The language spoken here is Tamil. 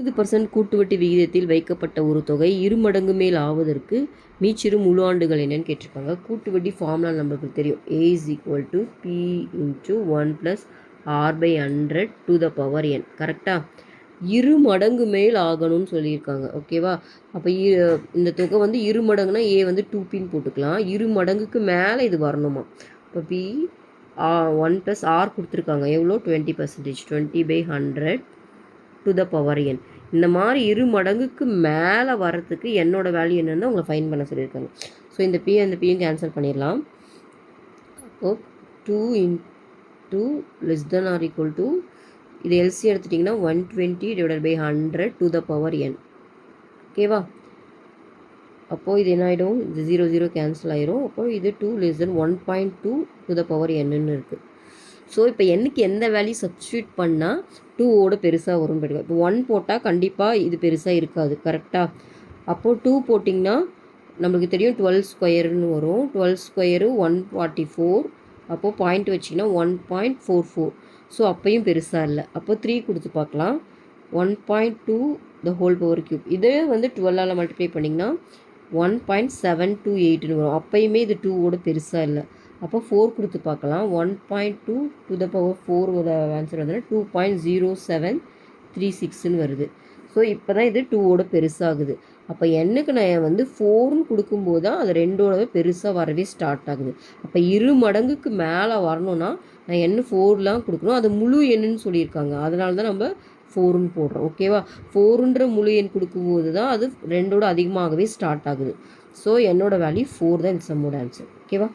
20% கூட்டுவட்டி விகிதத்தில் வைக்கப்பட்ட ஒரு தொகை இருமடங்கு மேல் ஆவதற்கு மீச்சிறு முழு ஆண்டுகள் என்னன்னு கேட்டிருக்காங்க. கூட்டுவட்டி ஃபார்முலா நம்மளுக்கு தெரியும். A is equal to P into 1 plus R by 100 to the power n. கரெக்டாக இரு மடங்கு மேல் ஆகணும்னு சொல்லியிருக்காங்க. ஓகேவா? அப்போ இந்த தொகை வந்து இரு மடங்குனா A வந்து 2Pன்னு போட்டுக்கலாம். இரு மடங்குக்கு மேலே இது வரணுமா? இப்போ P 1 plus R கொடுத்துருக்காங்க. எவ்வளோ? 20%. 20/100 டு த பவர் என். இந்த மாதிரி இரு மடங்குக்கு மேலே வரத்துக்கு என்னோட வேல்யூ என்னென்னு உங்களை ஃபைன் பண்ண சொல்லியிருக்காங்க. ஸோ இந்த பி அந்த பியும் கேன்சல் பண்ணிடலாம். அப்போது 2 into less than or equal to இது எல்சி எடுத்துட்டிங்கன்னா 120 divided by 100 to the power N. ஓகேவா? அப்போது இது என்ன ஆகிடும்? இது 0 0 கேன்சல் ஆகிரும். அப்போது இது 2 less than 1.2 to the power என்னன்னு இருக்குது. ஸோ இப்போ என்னுக்கு எந்த வேல்யூ சப்ஸ்டியூட் பண்ணால் 2ஓட பெருசாக வரும்னு போய்ட்டு இப்போ 1 போட்டால் கண்டிப்பாக இது பெருசாக இருக்காது. கரெக்டாக? அப்போது 2 போட்டிங்கன்னா நம்மளுக்கு தெரியும் 12 ஸ்கொயர்னு வரும். 12 ஸ்கொயரு 144. அப்போது பாயிண்ட் வச்சிங்கன்னா 1.44. ஸோ அப்பையும் பெருசாக இல்லை. அப்போது 3 கொடுத்து பார்க்கலாம். 1.2 த ஹோல் பவர் க்யூப். இதே வந்து 12ஆல் மல்டிப்ளை பண்ணிங்கன்னா 1.728ன்னு வரும். அப்பயுமே இது 2ஓட பெருசாக இல்லை. அப்போ 4 கொடுத்து பார்க்கலாம். 1.2 டு த பவர் 4 ஆன்சர் வந்து 2.0736ன்னு வருது. ஸோ இப்போ தான் இது 2ஓட பெருசாகுது. அப்போ என்னுக்கு நான் வந்து 4ன்னு கொடுக்கும்போது தான் அது 2ஓட பெருசாக வரவே ஸ்டார்ட் ஆகுது. அப்போ இரு மடங்குக்கு மேலே வரணும்னா நான் என்ன 4லாம் கொடுக்கணும். அது முழு எண்ணுன்னு சொல்லியிருக்காங்க. அதனால தான் நம்ம 4ன்னு போடுறோம். ஓகேவா? 4ன்ற முழு எண் கொடுக்கும்போது தான் அது 2ஓட அதிகமாகவே ஸ்டார்ட் ஆகுது. ஸோ என்னோட வேல்யூ 4 தான் இந்த சம்மோட ஆன்சர். ஓகேவா?